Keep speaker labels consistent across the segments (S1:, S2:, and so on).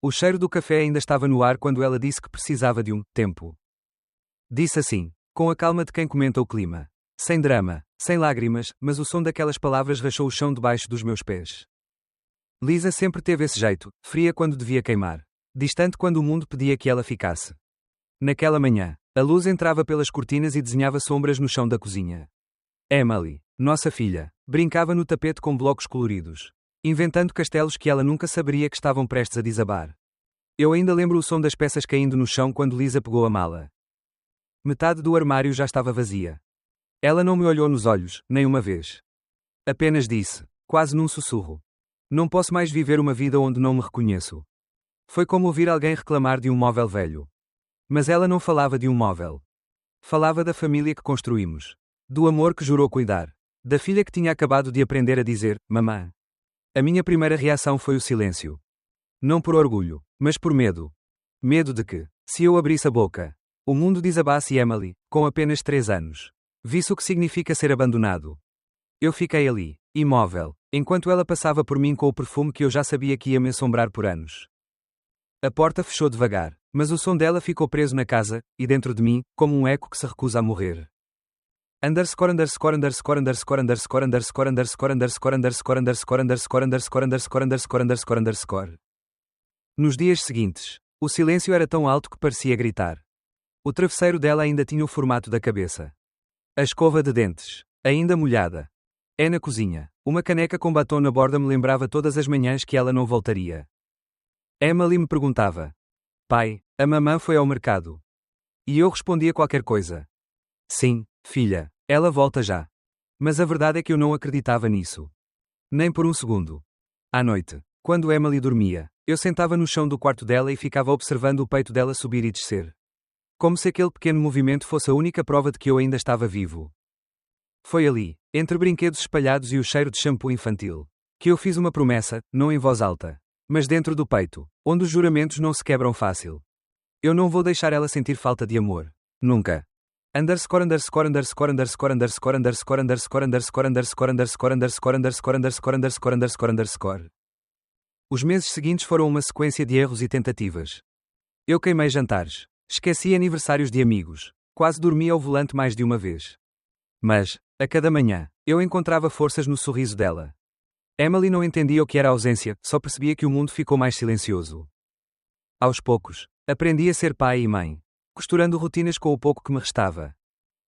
S1: O cheiro do café ainda estava no ar quando ela disse que precisava de um tempo. Disse assim, com a calma de quem comenta o clima. Sem drama, sem lágrimas, mas o som daquelas palavras rachou o chão debaixo dos meus pés. Lisa sempre teve esse jeito, fria quando devia queimar. Distante quando o mundo pedia que ela ficasse. Naquela manhã, a luz entrava pelas cortinas e desenhava sombras no chão da cozinha. Emily, nossa filha, brincava no tapete com blocos coloridos, inventando castelos que ela nunca saberia que estavam prestes a desabar. Eu ainda lembro o som das peças caindo no chão quando Lisa pegou a mala. Metade do armário já estava vazia. Ela não me olhou nos olhos, nem uma vez. Apenas disse, quase num sussurro: não posso mais viver uma vida onde não me reconheço. Foi como ouvir alguém reclamar de um móvel velho. Mas ela não falava de um móvel. Falava da família que construímos. Do amor que jurou cuidar. Da filha que tinha acabado de aprender a dizer, mamã. A minha primeira reação foi o silêncio. Não por orgulho, mas por medo. Medo de que, se eu abrisse a boca, o mundo desabasse e Emily, com apenas 3 anos, visse o que significa ser abandonado. Eu fiquei ali, imóvel, enquanto ela passava por mim com o perfume que eu já sabia que ia me assombrar por anos. A porta fechou devagar, mas o som dela ficou preso na casa, e dentro de mim, como um eco que se recusa a morrer. Underscore. Nos dias seguintes, o silêncio era tão alto que parecia gritar. O travesseiro dela ainda tinha o formato da cabeça. A escova de dentes, ainda molhada. Na cozinha, uma caneca com batom na borda me lembrava todas as manhãs que ela não voltaria. Emily me perguntava: pai, a mamã foi ao mercado? E eu respondia qualquer coisa. Sim, filha, ela volta já. Mas a verdade é que eu não acreditava nisso. Nem por um segundo. À noite, quando Emily dormia, eu sentava no chão do quarto dela e ficava observando o peito dela subir e descer. Como se aquele pequeno movimento fosse a única prova de que eu ainda estava vivo. Foi ali, entre brinquedos espalhados e o cheiro de shampoo infantil, que eu fiz uma promessa, não em voz alta, mas dentro do peito, onde os juramentos não se quebram fácil. Eu não vou deixar ela sentir falta de amor. Nunca. Os meses seguintes foram uma sequência de erros e tentativas. Eu queimei jantares. Esqueci aniversários de amigos. Quase dormi ao volante mais de uma vez. Mas, a cada manhã, eu encontrava forças no sorriso dela. Emily não entendia o que era ausência, só percebia que o mundo ficou mais silencioso. Aos poucos, aprendi a ser pai e mãe, costurando rotinas com o pouco que me restava.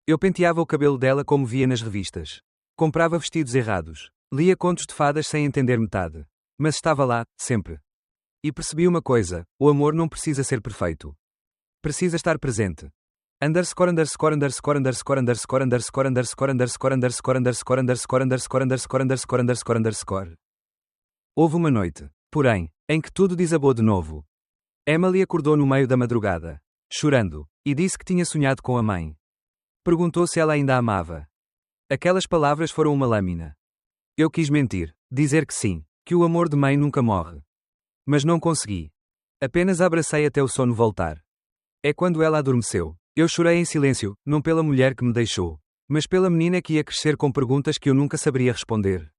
S1: Eu penteava o cabelo dela como via nas revistas. Comprava vestidos errados. Lia contos de fadas sem entender metade. Mas estava lá, sempre. E percebi uma coisa: o amor não precisa ser perfeito. Precisa estar presente. Houve uma noite, porém, em que tudo desabou de novo. Emily acordou no meio da madrugada, chorando, e disse que tinha sonhado com a mãe. Perguntou se ela ainda a amava. Aquelas palavras foram uma lâmina. Eu quis mentir, dizer que sim, que o amor de mãe nunca morre. Mas não consegui. Apenas a abracei até o sono voltar. É quando ela adormeceu. Eu chorei em silêncio, não pela mulher que me deixou, mas pela menina que ia crescer com perguntas que eu nunca saberia responder.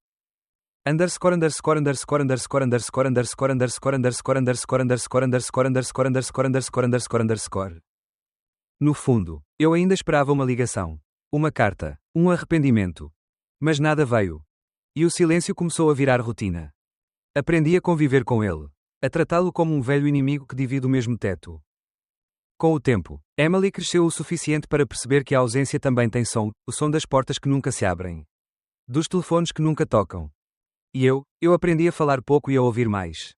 S1: No fundo, eu ainda esperava uma ligação, uma carta, um arrependimento. Mas nada veio. E o silêncio começou a virar rotina. Aprendi a conviver com ele, a tratá-lo como um velho inimigo que divide o mesmo teto. Com o tempo, Emily cresceu o suficiente para perceber que a ausência também tem som, o som das portas que nunca se abrem. Dos telefones que nunca tocam. E eu aprendi a falar pouco e a ouvir mais.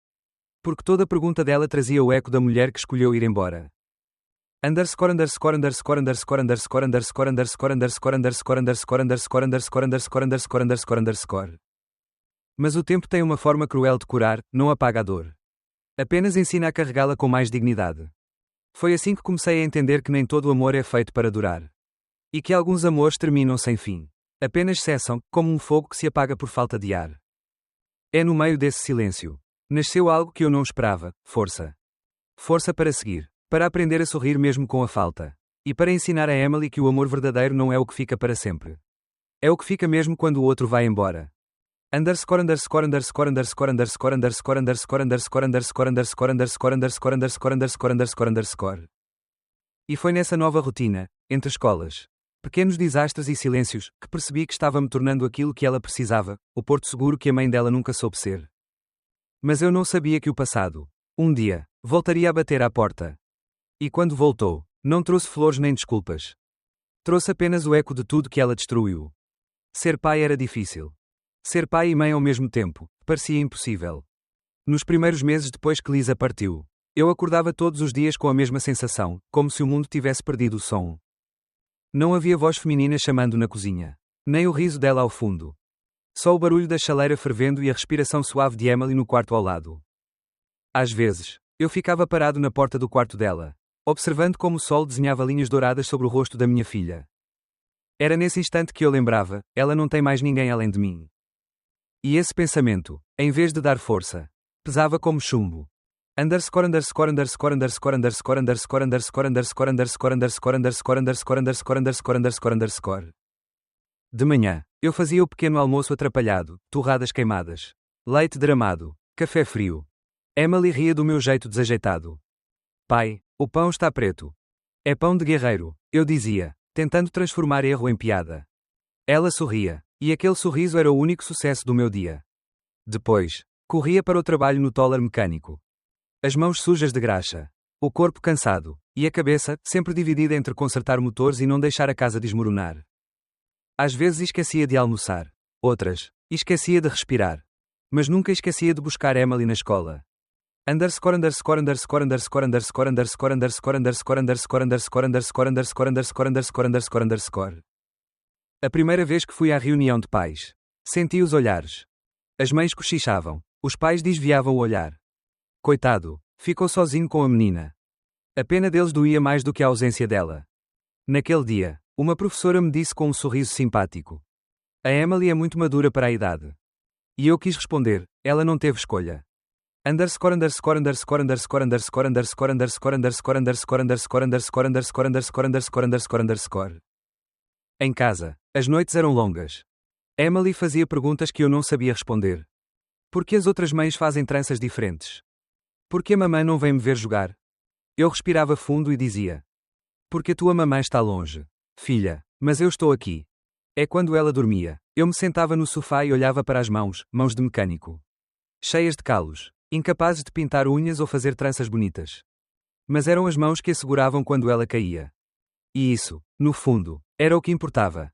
S1: Porque toda pergunta dela trazia o eco da mulher que escolheu ir embora. Mas o tempo tem uma forma cruel de curar, não apaga a dor. Apenas ensina a carregá-la com mais dignidade. Foi assim que comecei a entender que nem todo amor é feito para durar. E que alguns amores terminam sem fim. Apenas cessam, como um fogo que se apaga por falta de ar. É no meio desse silêncio. Nasceu algo que eu não esperava: força. Força para seguir. Para aprender a sorrir mesmo com a falta. E para ensinar a Emily que o amor verdadeiro não é o que fica para sempre. É o que fica mesmo quando o outro vai embora. Underscore underscore underscore underscore underscore underscore underscore underscore underscore underscore underscore underscore underscore underscore underscore underscore. E foi nessa nova rotina, entre escolas, pequenos desastres e silêncios, que percebi que estava me tornando aquilo que ela precisava, o porto seguro que a mãe dela nunca soube ser. Mas eu não sabia que o passado, um dia, voltaria a bater à porta. E quando voltou, não trouxe flores nem desculpas. Trouxe apenas o eco de tudo que ela destruiu. Ser pai era difícil. Ser pai e mãe ao mesmo tempo, parecia impossível. Nos primeiros meses depois que Lisa partiu, eu acordava todos os dias com a mesma sensação, como se o mundo tivesse perdido o som. Não havia voz feminina chamando na cozinha, nem o riso dela ao fundo. Só o barulho da chaleira fervendo e a respiração suave de Emily no quarto ao lado. Às vezes, eu ficava parado na porta do quarto dela, observando como o sol desenhava linhas douradas sobre o rosto da minha filha. Era nesse instante que eu lembrava, ela não tem mais ninguém além de mim. E esse pensamento, em vez de dar força, pesava como chumbo. Underscore underscore underscore underscore underscore underscore underscore underscore underscore underscore underscore underscore underscore underscore underscore underscore. De manhã, eu fazia o pequeno almoço atrapalhado, torradas queimadas, leite derramado, café frio. Emily ria do meu jeito desajeitado. Pai, o pão está preto. É pão de guerreiro, eu dizia, tentando transformar erro em piada. Ela sorria, e aquele sorriso era o único sucesso do meu dia. Depois, corria para o trabalho no toller mecânico. As mãos sujas de graxa, o corpo cansado, e a cabeça, sempre dividida entre consertar motores e não deixar a casa desmoronar. Às vezes esquecia de almoçar, outras, esquecia de respirar. Mas nunca esquecia de buscar Emily na escola. Underscore underscore underscore underscore underscore underscore underscore underscore underscore underscore underscore underscore underscore underscore underscore underscore. A primeira vez que fui à reunião de pais, senti os olhares. As mães cochichavam, os pais desviavam o olhar. Coitado, ficou sozinho com a menina. A pena deles doía mais do que a ausência dela. Naquele dia, uma professora me disse com um sorriso simpático: a Emily é muito madura para a idade. E eu quis responder, ela não teve escolha. Underscore underscore underscore underscore underscore underscore underscore underscore underscore underscore underscore underscore underscore underscore underscore underscore. Em casa, as noites eram longas. Emily fazia perguntas que eu não sabia responder. Por que as outras mães fazem tranças diferentes? Por que a mamãe não vem me ver jogar? Eu respirava fundo e dizia: porque a tua mamãe está longe, filha, mas eu estou aqui. É quando ela dormia, eu me sentava no sofá e olhava para as mãos de mecânico. Cheias de calos, incapazes de pintar unhas ou fazer tranças bonitas. Mas eram as mãos que a seguravam quando ela caía. E isso, no fundo, era o que importava.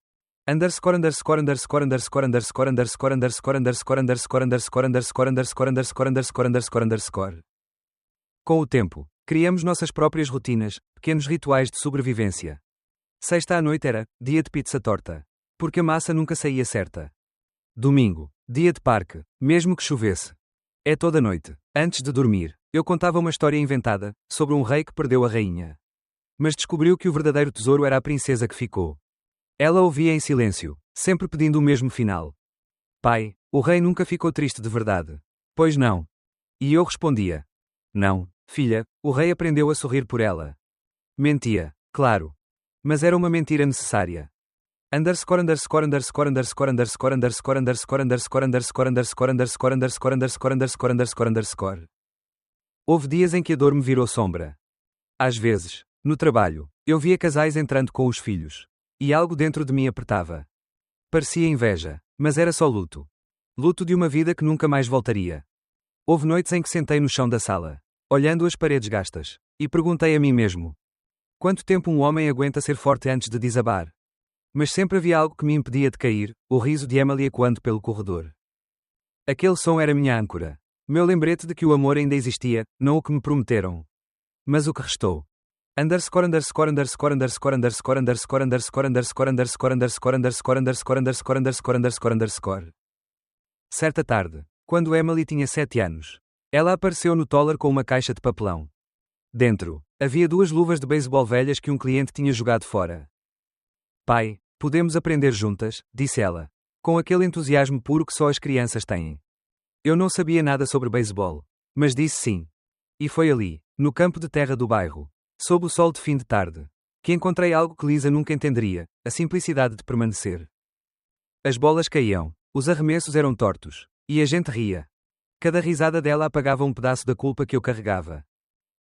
S1: Underscore underscore underscore underscore underscore underscore underscore underscore underscore underscore underscore underscore underscore underscore underscore underscore. Com o tempo, criamos nossas próprias rotinas, pequenos rituais de sobrevivência. Sexta à noite era dia de pizza torta, porque a massa nunca saía certa. Domingo, dia de parque, mesmo que chovesse. É toda noite, antes de dormir, eu contava uma história inventada sobre um rei que perdeu a rainha. Mas descobriu que o verdadeiro tesouro era a princesa que ficou. Ela ouvia em silêncio, sempre pedindo o mesmo final. Pai, o rei nunca ficou triste de verdade. Pois não. E eu respondia: não, filha, o rei aprendeu a sorrir por ela. Mentia, claro. Mas era uma mentira necessária. Underscore underscore underscore underscore underscore underscore underscore underscore underscore underscore underscore underscore underscore underscore underscore underscore. Houve dias em que a dor me virou sombra. Às vezes, no trabalho, eu via casais entrando com os filhos. E algo dentro de mim apertava. Parecia inveja, mas era só luto. Luto de uma vida que nunca mais voltaria. Houve noites em que sentei no chão da sala, olhando as paredes gastas, e perguntei a mim mesmo: quanto tempo um homem aguenta ser forte antes de desabar? Mas sempre havia algo que me impedia de cair, o riso de Emily ecoando pelo corredor. Aquele som era minha âncora, meu lembrete de que o amor ainda existia, não o que me prometeram. Mas o que restou? Underscore underscore underscore underscore underscore underscore underscore underscore underscore underscore underscore underscore underscore underscore underscore underscore. Certa tarde, quando Emily tinha 7 anos, ela apareceu no toller com uma caixa de papelão. Dentro, havia 2 luvas de beisebol velhas que um cliente tinha jogado fora. Pai, podemos aprender juntas, disse ela, com aquele entusiasmo puro que só as crianças têm. Eu não sabia nada sobre beisebol, mas disse sim. E foi ali, no campo de terra do bairro, sob o sol de fim de tarde, que encontrei algo que Lisa nunca entenderia: a simplicidade de permanecer. As bolas caíam, Os arremessos eram tortos. E a gente ria. Cada risada dela apagava um pedaço da culpa que eu carregava.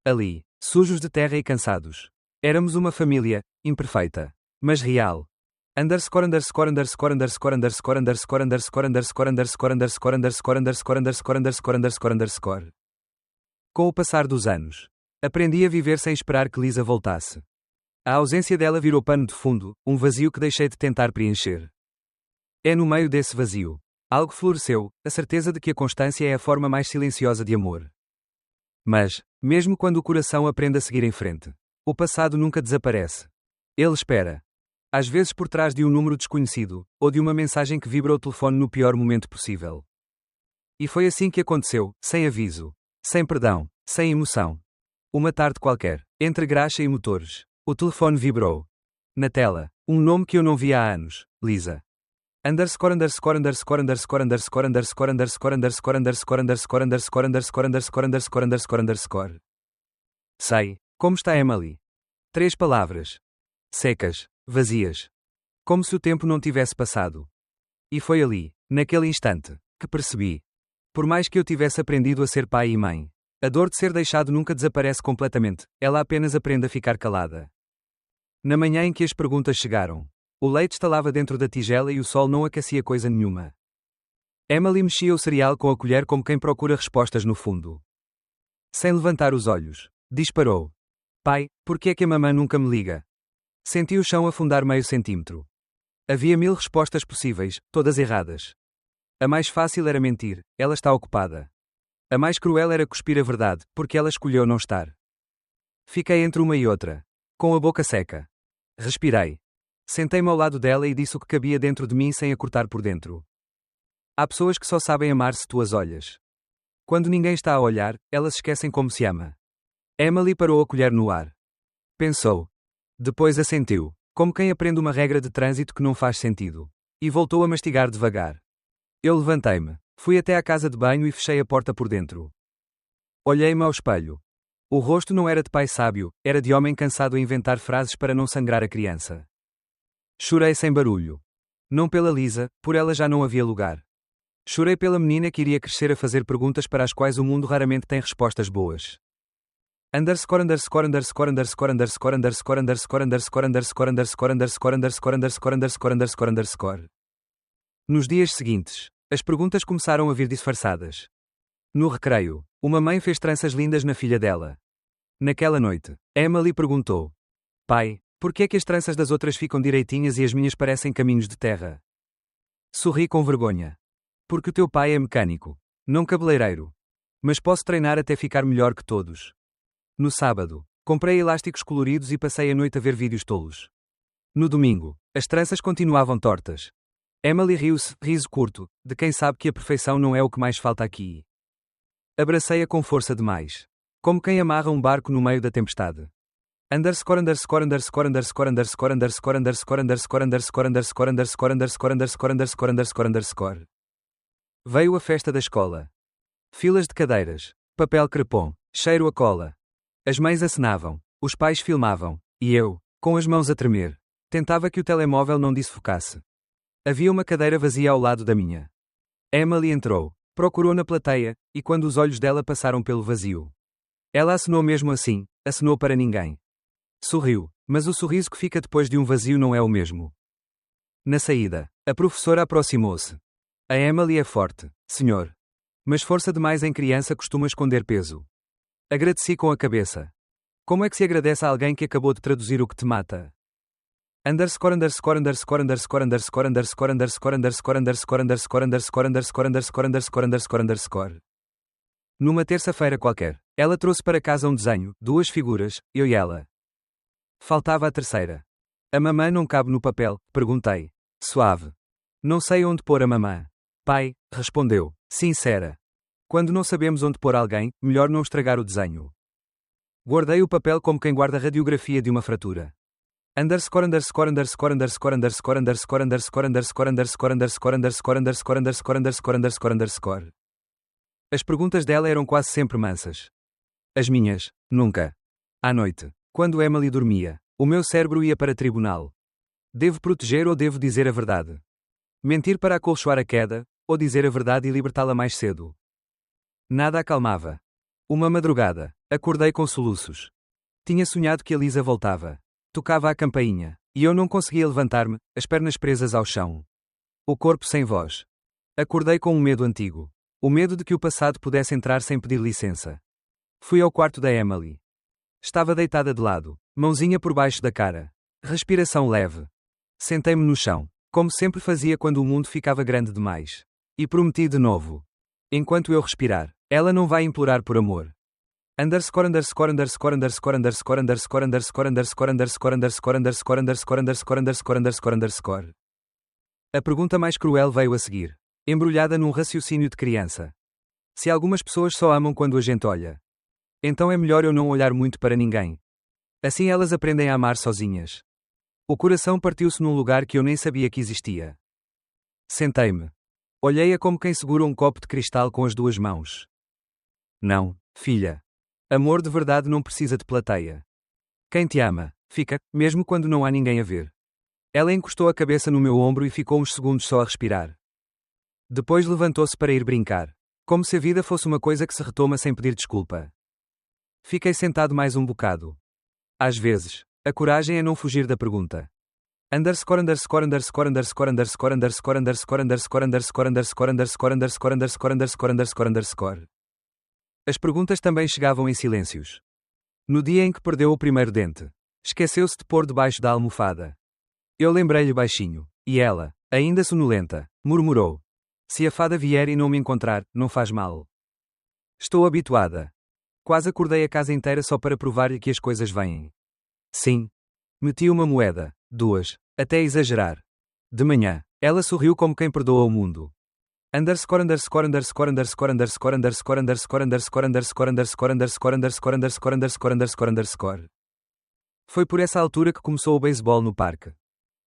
S1: Ali, sujos de terra e cansados. Éramos uma família, imperfeita. Mas real. Underscore underscore underscore underscore underscore underscore underscore underscore underscore underscore underscore underscore underscore underscore underscore underscore. Com o passar dos anos, aprendi a viver sem esperar que Lisa voltasse. A ausência dela virou pano de fundo, um vazio que deixei de tentar preencher. É no meio desse vazio. Algo floresceu, a certeza de que a constância é a forma mais silenciosa de amor. Mas, mesmo quando o coração aprende a seguir em frente, o passado nunca desaparece. Ele espera. Às vezes por trás de um número desconhecido, ou de uma mensagem que vibra o telefone no pior momento possível. E foi assim que aconteceu, sem aviso, sem perdão, sem emoção. Uma tarde qualquer, entre graxa e motores, o telefone vibrou. Na tela, um nome que eu não via há anos, Lisa. Underscore underscore underscore underscore underscore underscore underscore underscore underscore underscore underscore underscore underscore underscore underscore underscore. Sei, como está Emily? 3 palavras. Secas, vazias. Como se o tempo não tivesse passado. E foi ali, naquele instante, que percebi. Por mais que eu tivesse aprendido a ser pai e mãe, a dor de ser deixado nunca desaparece completamente, ela apenas aprende a ficar calada. Na manhã em que as perguntas chegaram, o leite estalava dentro da tigela e o sol não aquecia coisa nenhuma. Emily mexia o cereal com a colher como quem procura respostas no fundo. Sem levantar os olhos, disparou. Pai, por que é que a mamã nunca me liga? Senti o chão afundar meio centímetro. Havia 1000 respostas possíveis, todas erradas. A mais fácil era mentir, ela está ocupada. A mais cruel era cuspir a verdade, porque ela escolheu não estar. Fiquei entre uma e outra, com a boca seca. Respirei. Sentei-me ao lado dela e disse o que cabia dentro de mim sem a cortar por dentro. Há pessoas que só sabem amar se tu as olhas. Quando ninguém está a olhar, elas esquecem como se ama. Emily parou a colher no ar. Pensou. Depois assentiu, como quem aprende uma regra de trânsito que não faz sentido. E voltou a mastigar devagar. Eu levantei-me, fui até à casa de banho e fechei a porta por dentro. Olhei-me ao espelho. O rosto não era de pai sábio, era de homem cansado a inventar frases para não sangrar a criança. Chorei sem barulho. Não pela Lisa, por ela já não havia lugar. Chorei pela menina que iria crescer a fazer perguntas para as quais o mundo raramente tem respostas boas. Underscore underscore underscore underscore underscore underscore underscore underscore underscore underscore underscore underscore underscore underscore underscore underscore. Nos dias seguintes, as perguntas começaram a vir disfarçadas. No recreio, uma mãe fez tranças lindas na filha dela. Naquela noite, Emily perguntou: Pai, por que é que as tranças das outras ficam direitinhas e as minhas parecem caminhos de terra? Sorri com vergonha. Porque o teu pai é mecânico, não cabeleireiro. Mas posso treinar até ficar melhor que todos. No sábado, comprei elásticos coloridos e passei a noite a ver vídeos tolos. No domingo, as tranças continuavam tortas. Emily riu-se, riso curto, de quem sabe que a perfeição não é o que mais falta aqui. Abracei-a com força demais. Como quem amarra um barco no meio da tempestade. Underscore underscore underscore underscore underscore underscore underscore underscore underscore underscore underscore underscore underscore underscore underscore underscore. Veio a festa da escola. Filas de cadeiras, papel crepom, cheiro a cola. As mães acenavam, os pais filmavam, e eu, com as mãos a tremer, tentava que o telemóvel não desfocasse. Havia uma cadeira vazia ao lado da minha. Emily entrou, procurou na plateia, e quando os olhos dela passaram pelo vazio. Ela acenou mesmo assim, acenou para ninguém. Sorriu, mas o sorriso que fica depois de um vazio não é o mesmo. Na saída, a professora aproximou-se. A Emily é forte, senhor. Mas força demais em criança costuma esconder peso. Agradeci com a cabeça. Como é que se agradece a alguém que acabou de traduzir o que te mata? Underscore underscore underscore underscore underscore underscore underscore underscore underscore underscore underscore underscore underscore underscore underscore underscore. Numa terça-feira qualquer, ela trouxe para casa um desenho, 2 figuras, eu e ela. Faltava a terceira. A mamã não cabe no papel, perguntei. Suave. Não sei onde pôr a mamã. Pai, respondeu, sincera. Quando não sabemos onde pôr alguém, melhor não estragar o desenho. Guardei o papel como quem guarda a radiografia de uma fratura. Underscore underscore underscore underscore underscore underscore underscore underscore underscore underscore underscore underscore underscore underscore underscore underscore. As perguntas dela eram quase sempre mansas. As minhas, nunca. À noite, quando Emily dormia, o meu cérebro ia para tribunal. Devo proteger ou devo dizer a verdade? Mentir para acolchoar a queda, ou dizer a verdade e libertá-la mais cedo. Nada acalmava. Uma madrugada, acordei com soluços. Tinha sonhado que a Lisa voltava. Tocava a campainha, e eu não conseguia levantar-me, as pernas presas ao chão. O corpo sem voz. Acordei com um medo antigo. O medo de que o passado pudesse entrar sem pedir licença. Fui ao quarto da Emily. Estava deitada de lado, mãozinha por baixo da cara. Respiração leve. Sentei-me no chão, como sempre fazia quando o mundo ficava grande demais. E prometi de novo. Enquanto eu respirar, ela não vai implorar por amor. Underscore underscore underscore underscore underscore underscore underscore underscore underscore underscore underscore underscore underscore underscore underscore underscore. A pergunta mais cruel veio a seguir, embrulhada num raciocínio de criança. Se algumas pessoas só amam quando a gente olha, então é melhor eu não olhar muito para ninguém. Assim elas aprendem a amar sozinhas. O coração partiu-se num lugar que eu nem sabia que existia. Sentei-me. Olhei-a como quem segura um copo de cristal com as duas mãos. Não, filha. Amor de verdade não precisa de plateia. Quem te ama, fica, mesmo quando não há ninguém a ver. Ela encostou a cabeça no meu ombro e ficou uns segundos só a respirar. Depois levantou-se para ir brincar. Como se a vida fosse uma coisa que se retoma sem pedir desculpa. Fiquei sentado mais um bocado. Às vezes, a coragem é não fugir da pergunta. Underscore underscore underscore underscore underscore underscore underscore underscore underscore underscore underscore underscore underscore underscore underscore underscore. As perguntas também chegavam em silêncios. No dia em que perdeu o primeiro dente, esqueceu-se de pôr debaixo da almofada. Eu lembrei-lhe baixinho, e ela, ainda sonolenta, murmurou: se a fada vier e não me encontrar, não faz mal. Estou habituada. Quase acordei a casa inteira só para provar-lhe que as coisas vêm. Sim. Meti uma moeda, 2, até exagerar. De manhã, ela sorriu como quem perdoa o mundo. Underscore underscore underscore underscore underscore underscore underscore underscore underscore underscore underscore underscore underscore underscore underscore underscore. Foi por essa altura que começou o beisebol no parque.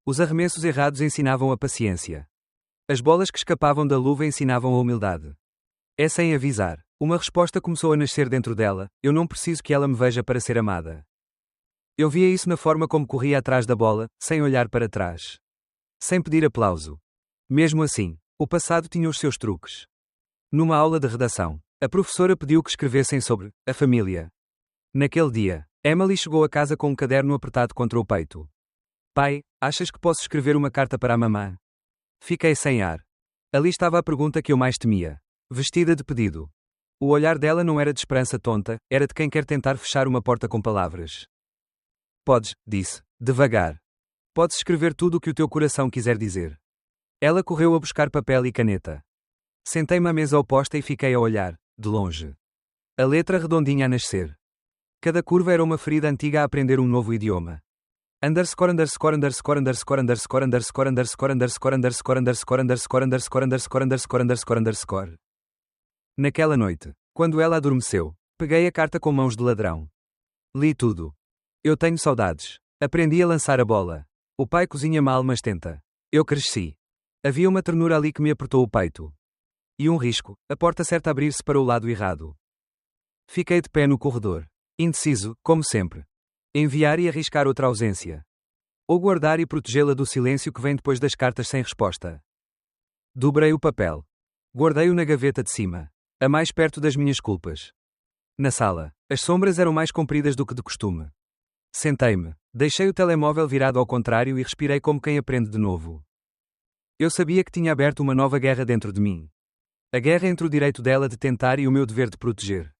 S1: Os arremessos errados ensinavam a paciência. As bolas que escapavam da luva ensinavam a humildade. É sem avisar. Uma resposta começou a nascer dentro dela: eu não preciso que ela me veja para ser amada. Eu via isso na forma como corria atrás da bola, sem olhar para trás. Sem pedir aplauso. Mesmo assim, o passado tinha os seus truques. Numa aula de redação, a professora pediu que escrevessem sobre a família. Naquele dia, Emily chegou a casa com um caderno apertado contra o peito. Pai, achas que posso escrever uma carta para a mamã? Fiquei sem ar. Ali estava a pergunta que eu mais temia. Vestida de pedido. O olhar dela não era de esperança tonta, era de quem quer tentar fechar uma porta com palavras. Podes, disse, devagar. Podes escrever tudo o que o teu coração quiser dizer. Ela correu a buscar papel e caneta. Sentei-me à mesa oposta e fiquei a olhar, de longe. A letra redondinha a nascer. Cada curva era uma ferida antiga a aprender um novo idioma. Underscore underscore underscore underscore underscore underscore underscore underscore underscore underscore underscore underscore underscore underscore underscore underscore. Naquela noite, quando ela adormeceu, peguei a carta com mãos de ladrão. Li tudo. Eu tenho saudades. Aprendi a lançar a bola. O pai cozinha mal mas tenta. Eu cresci. Havia uma ternura ali que me apertou o peito. E um risco, a porta certa a abrir-se para o lado errado. Fiquei de pé no corredor. Indeciso, como sempre. Enviar e arriscar outra ausência. Ou guardar e protegê-la do silêncio que vem depois das cartas sem resposta. Dobrei o papel. Guardei-o na gaveta de cima. A mais perto das minhas culpas. Na sala, as sombras eram mais compridas do que de costume. Sentei-me, deixei o telemóvel virado ao contrário e respirei como quem aprende de novo. Eu sabia que tinha aberto uma nova guerra dentro de mim. A guerra entre o direito dela de tentar e o meu dever de proteger.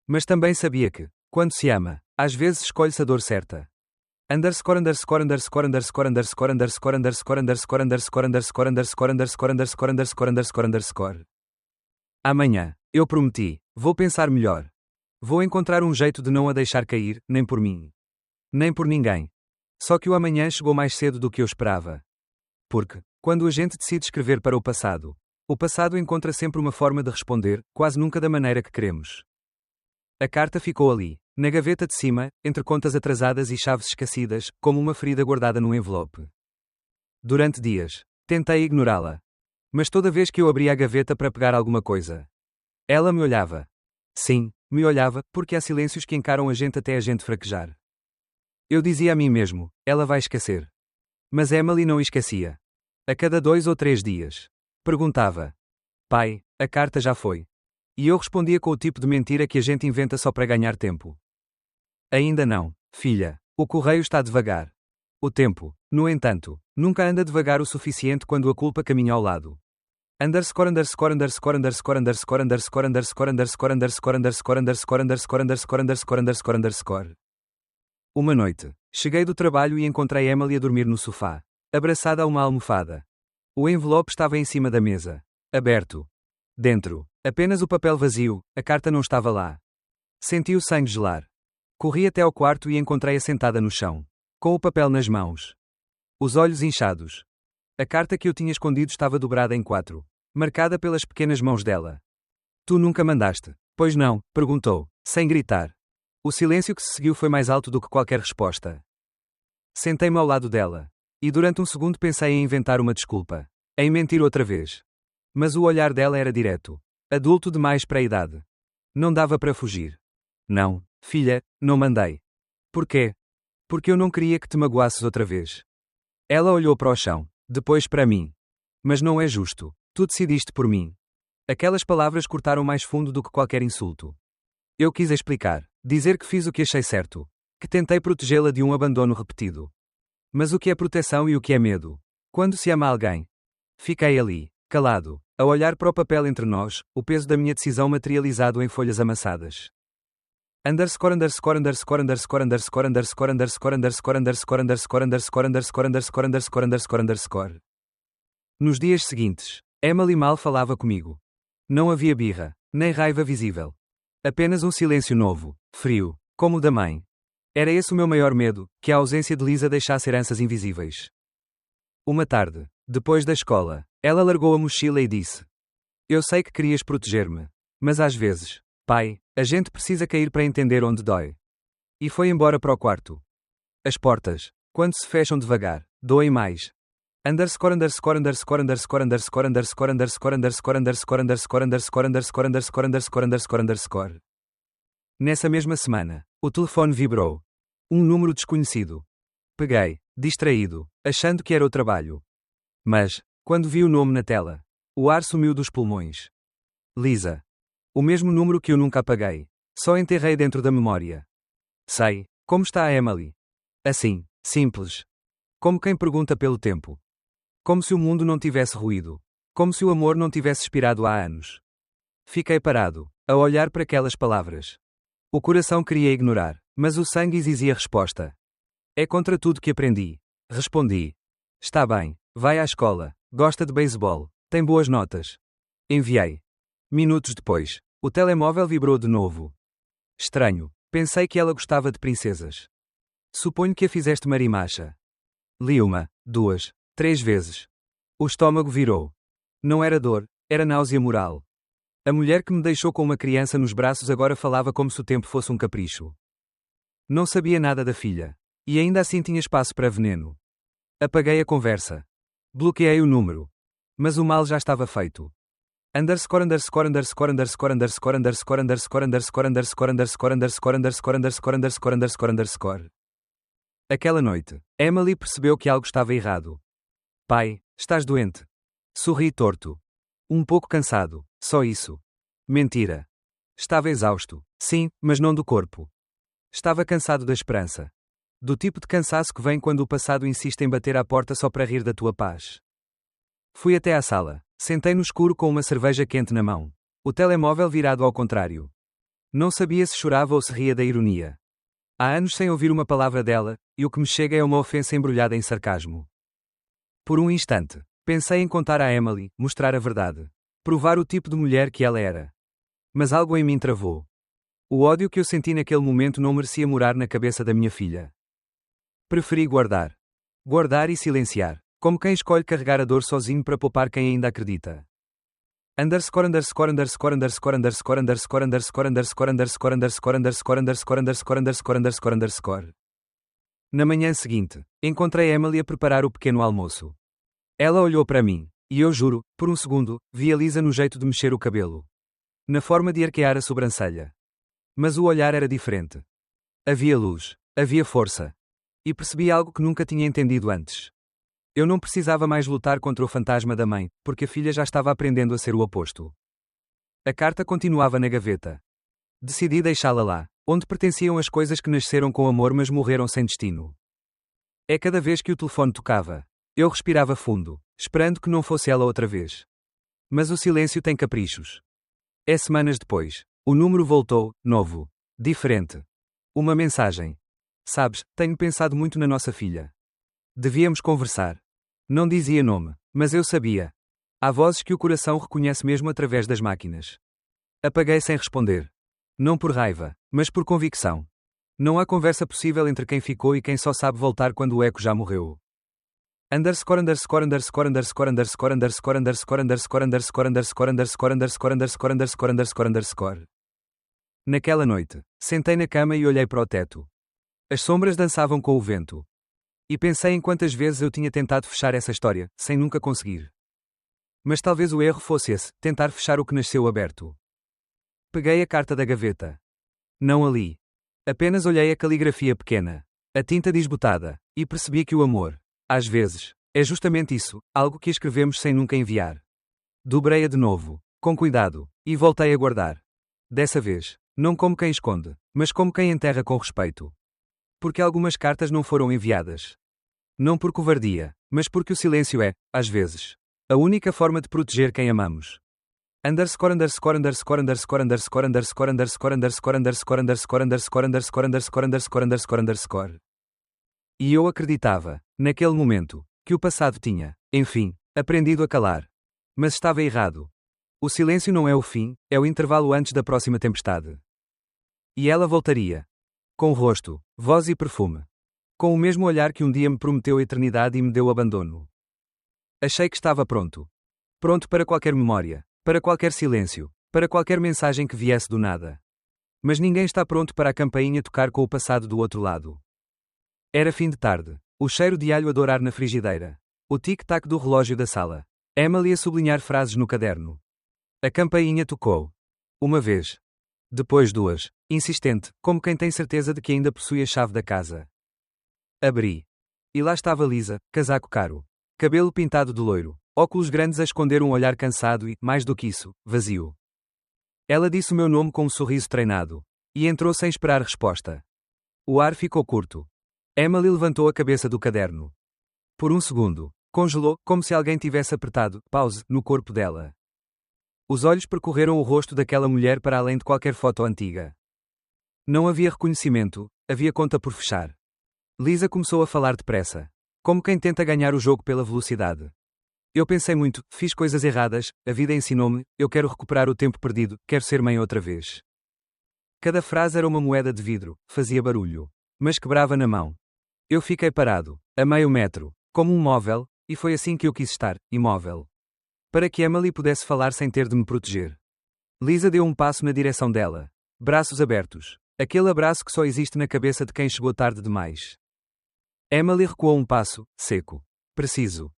S1: Mas também sabia que, quando se ama, às vezes escolhe-se a dor certa. Underscore underscore underscore underscore underscore underscore underscore underscore underscore underscore underscore underscore underscore underscore underscore underscore. Amanhã, eu prometi, vou pensar melhor. Vou encontrar um jeito de não a deixar cair, nem por mim. Nem por ninguém. Só que o amanhã chegou mais cedo do que eu esperava. Porque, quando a gente decide escrever para o passado encontra sempre uma forma de responder, quase nunca da maneira que queremos. A carta ficou ali, na gaveta de cima, entre contas atrasadas e chaves esquecidas, como uma ferida guardada num envelope. Durante dias, tentei ignorá-la. Mas toda vez que eu abria a gaveta para pegar alguma coisa, ela me olhava. Sim, me olhava, porque há silêncios que encaram a gente até a gente fraquejar. Eu dizia a mim mesmo, ela vai esquecer. Mas Emily não esquecia. A cada 2 ou 3 dias. Perguntava: pai, a carta já foi? E eu respondia com o tipo de mentira que a gente inventa só para ganhar tempo. Ainda não, filha. O correio está devagar. O tempo, no entanto, nunca anda devagar o suficiente quando a culpa caminha ao lado. Underscore underscore underscore underscore underscore underscore underscore underscore underscore underscore underscore underscore underscore underscore underscore underscore. Uma noite, cheguei do trabalho e encontrei Emily a dormir no sofá, abraçada a uma almofada. O envelope estava em cima da mesa, aberto. Dentro, apenas o papel vazio, a carta não estava lá. Senti o sangue gelar. Corri até ao quarto e encontrei-a sentada no chão, com o papel nas mãos. Os olhos inchados. A carta que eu tinha escondido estava dobrada em 4, marcada pelas pequenas mãos dela. Tu nunca mandaste, pois não? Perguntou, sem gritar. O silêncio que se seguiu foi mais alto do que qualquer resposta. Sentei-me ao lado dela. E durante um segundo pensei em inventar uma desculpa. Em mentir outra vez. Mas o olhar dela era direto. Adulto demais para a idade. Não dava para fugir. Não, filha, não mandei. Porquê? Porque eu não queria que te magoasses outra vez. Ela olhou para o chão, depois para mim. Mas não é justo. Tu decidiste por mim. Aquelas palavras cortaram mais fundo do que qualquer insulto. Eu quis explicar, dizer que fiz o que achei certo, que tentei protegê-la de um abandono repetido. Mas o que é proteção e o que é medo? Quando se ama alguém? Fiquei ali, calado, a olhar para o papel entre nós, o peso da minha decisão materializado em folhas amassadas. Underscore underscore underscore underscore underscore underscore underscore underscore underscore underscore underscore underscore underscore underscore underscore underscore. Nos dias seguintes, Emily mal falava comigo. Não havia birra, nem raiva visível. Apenas um silêncio novo, frio, como o da mãe. Era esse o meu maior medo, que a ausência de Lisa deixasse heranças invisíveis. Uma tarde, depois da escola, ela largou a mochila e disse: eu sei que querias proteger-me. Mas às vezes, pai, a gente precisa cair para entender onde dói. E foi embora para o quarto. As portas, quando se fecham devagar, doem mais. Underscore underscore underscore underscore underscore underscore underscore underscore underscore underscore underscore underscore underscore underscore underscore underscore. Nessa mesma semana, o telefone vibrou. Um número desconhecido. Peguei, distraído, achando que era o trabalho. Mas, quando vi o nome na tela, o ar sumiu dos pulmões. Lisa. O mesmo número que eu nunca apaguei. Só enterrei dentro da memória. Sei, como está a Emily? Assim, simples. Como quem pergunta pelo tempo. Como se o mundo não tivesse ruído. Como se o amor não tivesse expirado há anos. Fiquei parado, a olhar para aquelas palavras. O coração queria ignorar, mas o sangue exigia resposta. É contra tudo que aprendi. Respondi. Está bem, vai à escola, gosta de beisebol, tem boas notas. Enviei. Minutos depois, o telemóvel vibrou de novo. Estranho, pensei que ela gostava de princesas. Suponho que a fizeste marimacha. Li 1, 2, 3 vezes. O estômago virou. Não era dor, era náusea moral. A mulher que me deixou com uma criança nos braços agora falava como se o tempo fosse um capricho. Não sabia nada da filha. E ainda assim tinha espaço para veneno. Apaguei a conversa. Bloqueei o número. Mas o mal já estava feito. Underscore underscore underscore underscore underscore underscore underscore underscore underscore underscore underscore underscore underscore underscore underscore underscore. Aquela noite, Emily percebeu que algo estava errado. Pai, estás doente. Sorri torto. Um pouco cansado, só isso. Mentira. Estava exausto, sim, mas não do corpo. Estava cansado da esperança. Do tipo de cansaço que vem quando o passado insiste em bater à porta só para rir da tua paz. Fui até à sala, sentei no escuro com uma cerveja quente na mão. O telemóvel virado ao contrário. Não sabia se chorava ou se ria da ironia. Há anos sem ouvir uma palavra dela, e o que me chega é uma ofensa embrulhada em sarcasmo. Por um instante, pensei em contar a Emily, mostrar a verdade. Provar o tipo de mulher que ela era. Mas algo em mim travou. O ódio que eu senti naquele momento não merecia morar na cabeça da minha filha. Preferi guardar. Guardar e silenciar. Como quem escolhe carregar a dor sozinho para poupar quem ainda acredita. Underscore underscore underscore underscore underscore underscore underscore underscore underscore underscore underscore underscore underscore underscore underscore underscore. Na manhã seguinte, encontrei Emily a preparar o pequeno almoço. Ela olhou para mim, e eu juro, por um segundo, vi a Lisa no jeito de mexer o cabelo. Na forma de arquear a sobrancelha. Mas o olhar era diferente. Havia luz, havia força. E percebi algo que nunca tinha entendido antes. Eu não precisava mais lutar contra o fantasma da mãe, porque a filha já estava aprendendo a ser o oposto. A carta continuava na gaveta. Decidi deixá-la lá, onde pertenciam as coisas que nasceram com amor mas morreram sem destino. É cada vez que o telefone tocava. Eu respirava fundo, esperando que não fosse ela outra vez. Mas o silêncio tem caprichos. É semanas depois. O número voltou, novo. Diferente. Uma mensagem. Sabes, tenho pensado muito na nossa filha. Devíamos conversar. Não dizia nome, mas eu sabia. Há vozes que o coração reconhece mesmo através das máquinas. Apaguei sem responder. Não por raiva, mas por convicção. Não há conversa possível entre quem ficou e quem só sabe voltar quando o eco já morreu. Underscore underscore underscore underscore underscore underscore underscore underscore underscore underscore underscore underscore underscore underscore underscore underscore. Naquela noite, sentei na cama e olhei para o teto. As sombras dançavam com o vento. E pensei em quantas vezes eu tinha tentado fechar essa história, sem nunca conseguir. Mas talvez o erro fosse esse, tentar fechar o que nasceu aberto. Peguei a carta da gaveta. Não a li. Apenas olhei a caligrafia pequena, a tinta desbotada, e percebi que o amor, às vezes, é justamente isso, algo que escrevemos sem nunca enviar. Dobrei-a de novo, com cuidado, e voltei a guardar. Dessa vez, não como quem esconde, mas como quem enterra com respeito. Porque algumas cartas não foram enviadas. Não por covardia, mas porque o silêncio é, às vezes, a única forma de proteger quem amamos. Underscore underscore underscore underscore underscore underscore underscore underscore underscore underscore underscore underscore underscore underscore underscore underscore. E eu acreditava, naquele momento, que o passado tinha, enfim, aprendido a calar. Mas estava errado. O silêncio não é o fim, é o intervalo antes da próxima tempestade. E ela voltaria. Com rosto, voz e perfume. Com o mesmo olhar que um dia me prometeu a eternidade e me deu abandono. Achei que estava pronto. Pronto para qualquer memória, para qualquer silêncio, para qualquer mensagem que viesse do nada. Mas ninguém está pronto para a campainha tocar com o passado do outro lado. Era fim de tarde. O cheiro de alho a dourar na frigideira. O tic-tac do relógio da sala. Emily a sublinhar frases no caderno. A campainha tocou. Uma vez. Depois duas, insistente, como quem tem certeza de que ainda possui a chave da casa. Abri. E lá estava Lisa, casaco caro. Cabelo pintado de loiro, óculos grandes a esconder um olhar cansado e, mais do que isso, vazio. Ela disse o meu nome com um sorriso treinado. E entrou sem esperar resposta. O ar ficou curto. Emily levantou a cabeça do caderno. Por um segundo, congelou, como se alguém tivesse apertado pause no corpo dela. Os olhos percorreram o rosto daquela mulher para além de qualquer foto antiga. Não havia reconhecimento, havia conta por fechar. Lisa começou a falar depressa. Como quem tenta ganhar o jogo pela velocidade. Eu pensei muito, fiz coisas erradas, a vida ensinou-me, eu quero recuperar o tempo perdido, quero ser mãe outra vez. Cada frase era uma moeda de vidro, fazia barulho. Mas quebrava na mão. Eu fiquei parado, a meio metro, como um móvel, e foi assim que eu quis estar, imóvel. Para que Emily pudesse falar sem ter de me proteger. Lisa deu um passo na direção dela. Braços abertos. Aquele abraço que só existe na cabeça de quem chegou tarde demais. Emily recuou um passo, seco. Preciso.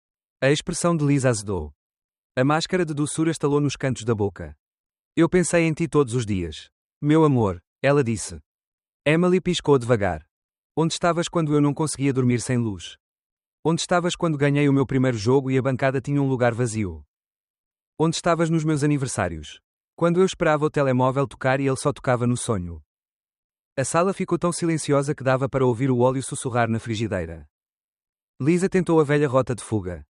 S1: A expressão de Lisa azedou. A máscara de doçura estalou nos cantos da boca. Eu pensei em ti todos os dias. Meu amor, ela disse. Emily piscou devagar. Onde estavas quando eu não conseguia dormir sem luz? Onde estavas quando ganhei o meu primeiro jogo e a bancada tinha um lugar vazio? Onde estavas nos meus aniversários? Quando eu esperava o telemóvel tocar e ele só tocava no sonho. A sala ficou tão silenciosa que dava para ouvir o óleo sussurrar na frigideira. Lisa tentou a velha rota de fuga.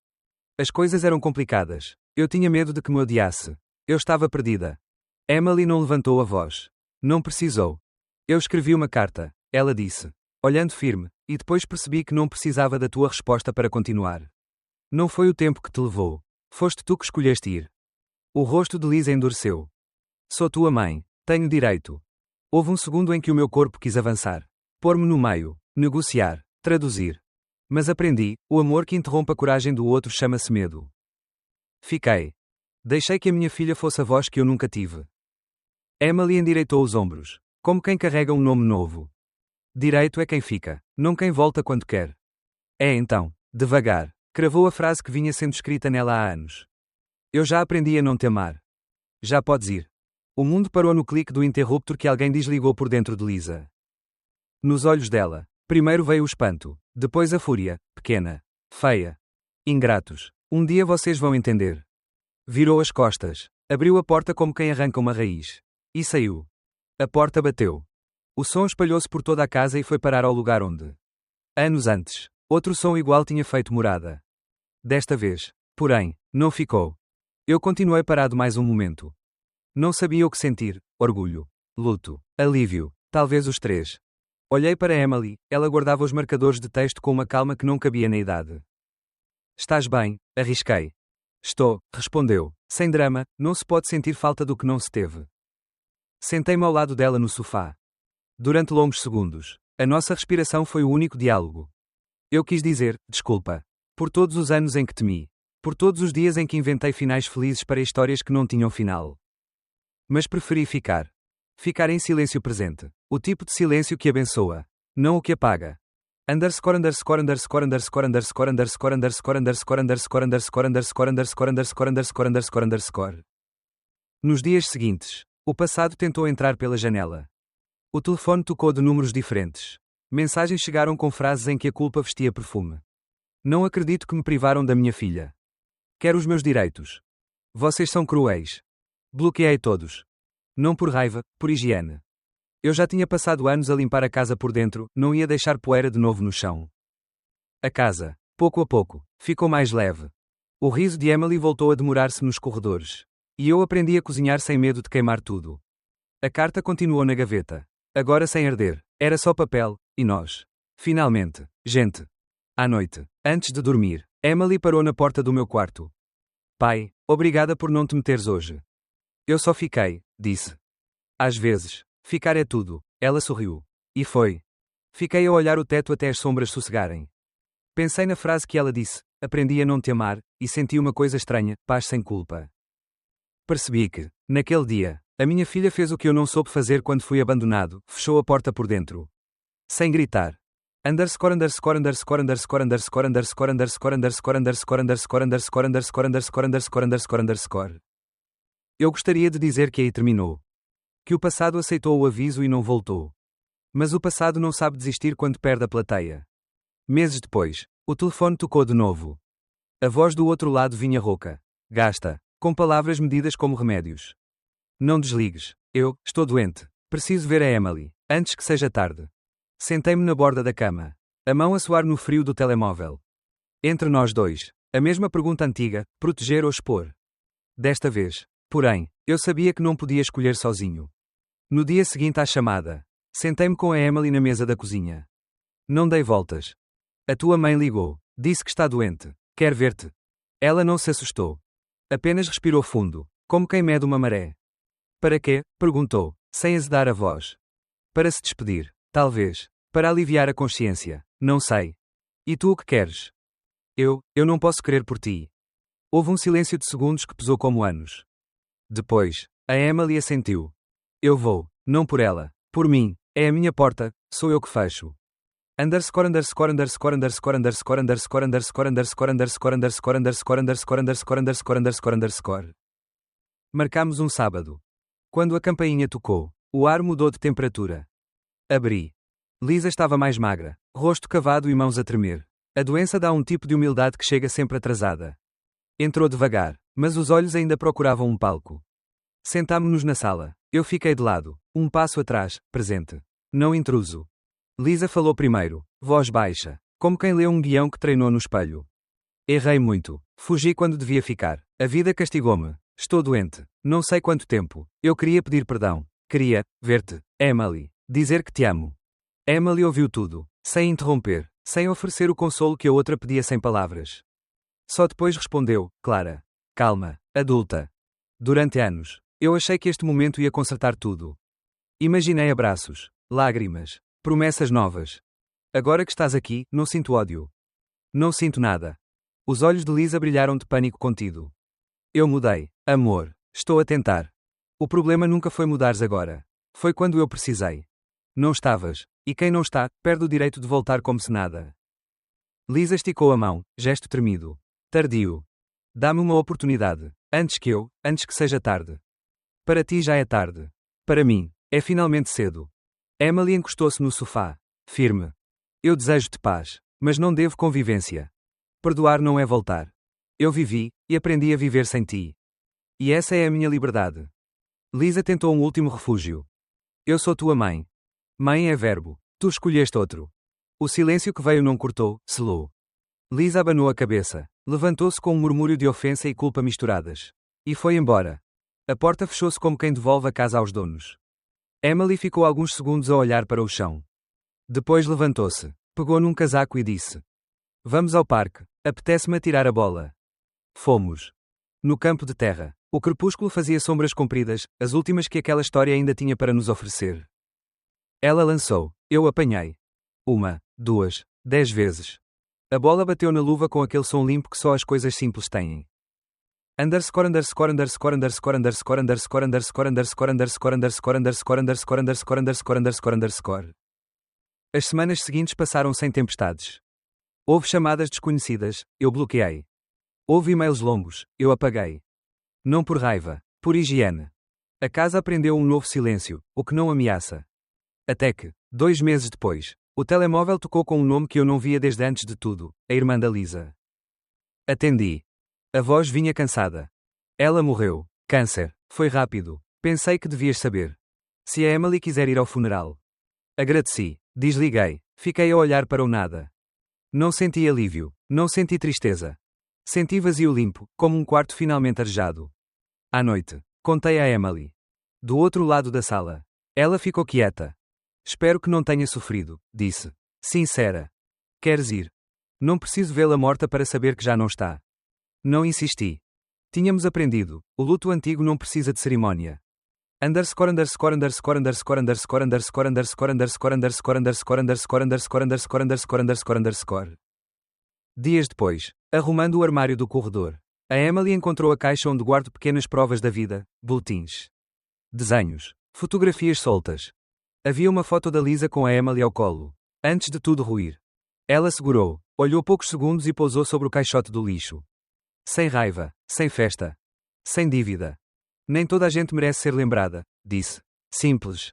S1: As coisas eram complicadas. Eu tinha medo de que me odiasse. Eu estava perdida. Emily não levantou a voz. Não precisou. Eu escrevi uma carta, ela disse, olhando firme, e depois percebi que não precisava da tua resposta para continuar. Não foi o tempo que te levou. Foste tu que escolheste ir. O rosto de Lisa endureceu. Sou tua mãe. Tenho direito. Houve um segundo em que o meu corpo quis avançar. Pôr-me no meio. Negociar. Traduzir. Mas aprendi, o amor que interrompe a coragem do outro chama-se medo. Fiquei. Deixei que a minha filha fosse a voz que eu nunca tive. Emily endireitou os ombros. Como quem carrega um nome novo. Direito é quem fica, não quem volta quando quer. É então, devagar, cravou a frase que vinha sendo escrita nela há anos. Eu já aprendi a não te amar. Já podes ir. O mundo parou no clique do interruptor que alguém desligou por dentro de Lisa. Nos olhos dela, primeiro veio o espanto, depois a fúria, pequena, feia. Ingratos. Um dia vocês vão entender. Virou as costas. Abriu a porta como quem arranca uma raiz. E saiu. A porta bateu. O som espalhou-se por toda a casa e foi parar ao lugar onde, anos antes, outro som igual tinha feito morada. Desta vez, porém, não ficou. Eu continuei parado mais um momento. Não sabia o que sentir: orgulho, luto, alívio, talvez os três. Olhei para Emily, ela guardava os marcadores de texto com uma calma que não cabia na idade. Estás bem? Arrisquei. Estou, respondeu, sem drama, não se pode sentir falta do que não se teve. Sentei-me ao lado dela no sofá. Durante longos segundos, a nossa respiração foi o único diálogo. Eu quis dizer, desculpa. Por todos os anos em que temi. Por todos os dias em que inventei finais felizes para histórias que não tinham final. Mas preferi ficar. Ficar em silêncio presente. O tipo de silêncio que abençoa. Não o que apaga. Underscore underscore underscore underscore underscore underscore underscore underscore underscore underscore underscore underscore underscore underscore underscore underscore. Nos dias seguintes, o passado tentou entrar pela janela. O telefone tocou de números diferentes. Mensagens chegaram com frases em que a culpa vestia perfume. Não acredito que me privaram da minha filha. Quero os meus direitos. Vocês são cruéis. Bloqueei todos. Não por raiva, por higiene. Eu já tinha passado anos a limpar a casa por dentro, não ia deixar poeira de novo no chão. A casa, pouco a pouco, ficou mais leve. O riso de Emily voltou a demorar-se nos corredores. E eu aprendi a cozinhar sem medo de queimar tudo. A carta continuou na gaveta. Agora sem arder. Era só papel, e nós. Finalmente, gente. À noite, antes de dormir, Emily parou na porta do meu quarto. Pai, obrigada por não te meteres hoje. Eu só fiquei, disse. Às vezes, ficar é tudo. Ela sorriu. E foi. Fiquei a olhar o teto até as sombras sossegarem. Pensei na frase que ela disse, aprendi a não te amar, e senti uma coisa estranha, paz sem culpa. Percebi que, naquele dia, a minha filha fez o que eu não soube fazer quando fui abandonado, fechou a porta por dentro. Sem gritar. Underscore underscore underscore underscore underscore underscore underscore underscore underscore underscore underscore underscore underscore underscore underscore underscore. Eu gostaria de dizer que aí terminou. Que o passado aceitou o aviso e não voltou. Mas o passado não sabe desistir quando perde a plateia. Meses depois, o telefone tocou de novo. A voz do outro lado vinha rouca. Gasta, com palavras medidas como remédios. Não desligues. Eu, estou doente. Preciso ver a Emily, antes que seja tarde. Sentei-me na borda da cama. A mão a suar no frio do telemóvel. Entre nós dois, a mesma pergunta antiga, proteger ou expor. Desta vez, porém, eu sabia que não podia escolher sozinho. No dia seguinte à chamada, sentei-me com a Emily na mesa da cozinha. Não dei voltas. A tua mãe ligou. Disse que está doente. Quer ver-te. Ela não se assustou. Apenas respirou fundo, como quem mede uma maré. Para quê? Perguntou, sem azedar a voz. Para se despedir, talvez. Para aliviar a consciência. Não sei. E tu o que queres? Eu não posso querer por ti. Houve um silêncio de segundos que pesou como anos. Depois, a Emily assentiu. Eu vou, não por ela, por mim, é a minha porta, sou eu que fecho. Underscore underscore underscore underscore underscore underscore underscore underscore underscore underscore underscore underscore underscore underscore underscore underscore. Marcámos um sábado. Quando a campainha tocou, o ar mudou de temperatura. Abri. Lisa estava mais magra, rosto cavado e mãos a tremer. A doença dá um tipo de humildade que chega sempre atrasada. Entrou devagar, mas os olhos ainda procuravam um palco. Sentámo-nos na sala. Eu fiquei de lado, um passo atrás, presente. Não intruso. Lisa falou primeiro, voz baixa, como quem lê um guião que treinou no espelho. Errei muito. Fugi quando devia ficar. A vida castigou-me. Estou doente. Não sei quanto tempo. Eu queria pedir perdão. Queria ver-te, Emily. Dizer que te amo. Emily ouviu tudo, sem interromper, sem oferecer o consolo que a outra pedia sem palavras. Só depois respondeu, clara. Calma, adulta. Durante anos, eu achei que este momento ia consertar tudo. Imaginei abraços, lágrimas, promessas novas. Agora que estás aqui, não sinto ódio. Não sinto nada. Os olhos de Lisa brilharam de pânico contido. Eu mudei, amor. Estou a tentar. O problema nunca foi mudares agora. Foi quando eu precisei. Não estavas, e quem não está, perde o direito de voltar como se nada. Lisa esticou a mão, gesto tremido. Tardio. Dá-me uma oportunidade, antes que seja tarde. Para ti já é tarde. Para mim, é finalmente cedo. Emily encostou-se no sofá, firme. Eu desejo-te paz, mas não devo convivência. Perdoar não é voltar. Eu vivi, e aprendi a viver sem ti. E essa é a minha liberdade. Lisa tentou um último refúgio. Eu sou tua mãe. Mãe é verbo. Tu escolheste outro. O silêncio que veio não cortou, selou. Lisa abanou a cabeça. Levantou-se com um murmúrio de ofensa e culpa misturadas. E foi embora. A porta fechou-se como quem devolve a casa aos donos. Emily ficou alguns segundos a olhar para o chão. Depois levantou-se, pegou num casaco e disse: Vamos ao parque, apetece-me atirar a bola. Fomos. No campo de terra, o crepúsculo fazia sombras compridas, as últimas que aquela história ainda tinha para nos oferecer. Ela lançou, eu apanhei. 1, 2, 10 vezes. A bola bateu na luva com aquele som limpo que só as coisas simples têm. Underscore underscore underscore underscore underscore underscore underscore underscore underscore underscore underscore underscore underscore underscore underscore underscore. As semanas seguintes passaram sem tempestades. Houve chamadas desconhecidas, eu bloqueei. Houve e-mails longos, eu apaguei. Não por raiva, por higiene. A casa aprendeu um novo silêncio, o que não ameaça. Até que, 2 meses depois, o telemóvel tocou com um nome que eu não via desde antes de tudo, a irmã da Lisa. Atendi. A voz vinha cansada. Ela morreu. Câncer. Foi rápido. Pensei que devias saber. Se a Emily quiser ir ao funeral. Agradeci. Desliguei. Fiquei a olhar para o nada. Não senti alívio. Não senti tristeza. Senti vazio limpo, como um quarto finalmente arejado. À noite, contei a Emily. Do outro lado da sala. Ela ficou quieta. Espero que não tenha sofrido, disse. Sincera. Queres ir? Não preciso vê-la morta para saber que já não está. Não insisti. Tínhamos aprendido, o luto antigo não precisa de cerimónia. Underscore underscore underscore underscore underscore underscore underscore underscore underscore underscore underscore underscore underscore underscore underscore underscore. Dias depois, arrumando o armário do corredor, a Emily encontrou a caixa onde guardo pequenas provas da vida, boletins. Desenhos. Fotografias soltas. Havia uma foto da Lisa com a Emily ao colo. Antes de tudo ruir. Ela segurou, olhou poucos segundos e pousou sobre o caixote do lixo. Sem raiva, sem festa. Sem dívida. Nem toda a gente merece ser lembrada, disse. Simples.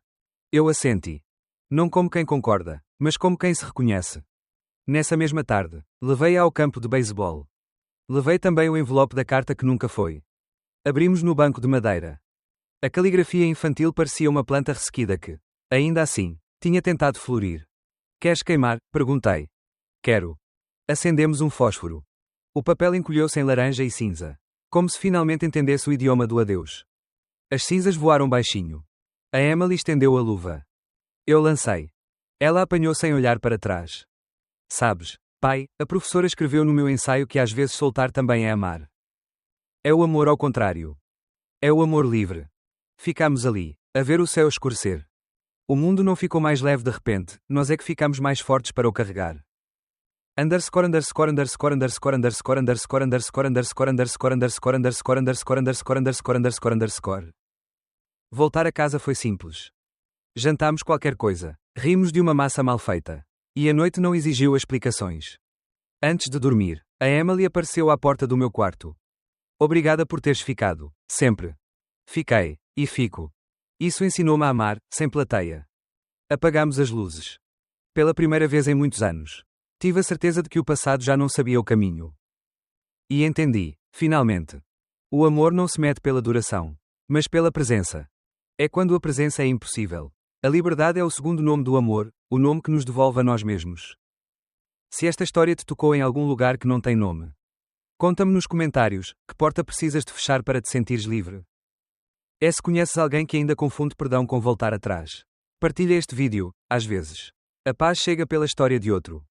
S1: Eu assenti. Não como quem concorda, mas como quem se reconhece. Nessa mesma tarde, levei-a ao campo de beisebol. Levei também o envelope da carta que nunca foi. Abrimos no banco de madeira. A caligrafia infantil parecia uma planta ressequida que, ainda assim, tinha tentado florir. Queres queimar? Perguntei. Quero. Acendemos um fósforo. O papel encolheu-se em laranja e cinza. Como se finalmente entendesse o idioma do adeus. As cinzas voaram baixinho. A Emily estendeu a luva. Eu lancei. Ela apanhou sem olhar para trás. Sabes, pai, a professora escreveu no meu ensaio que às vezes soltar também é amar. É o amor ao contrário. É o amor livre. Ficamos ali, a ver o céu escurecer. O mundo não ficou mais leve de repente, nós é que ficamos mais fortes para o carregar. Underscore underscore underscore underscore underscore underscore underscore underscore underscore underscore underscore underscore underscore underscore underscore underscore. Voltar a casa foi simples. Jantámos qualquer coisa, rimos de uma massa mal feita. E a noite não exigiu explicações. Antes de dormir, a Emily apareceu à porta do meu quarto. Obrigada por teres ficado, sempre. Fiquei, e fico. Isso ensinou-me a amar, sem plateia. Apagamos as luzes. Pela primeira vez em muitos anos. Tive a certeza de que o passado já não sabia o caminho. E entendi, finalmente. O amor não se mede pela duração, mas pela presença. É quando a presença é impossível. A liberdade é o segundo nome do amor, o nome que nos devolve a nós mesmos. Se esta história te tocou em algum lugar que não tem nome, conta-me nos comentários, que porta precisas de fechar para te sentires livre. Se conheces alguém que ainda confunde perdão com voltar atrás. Partilha este vídeo, às vezes. A paz chega pela história de outro.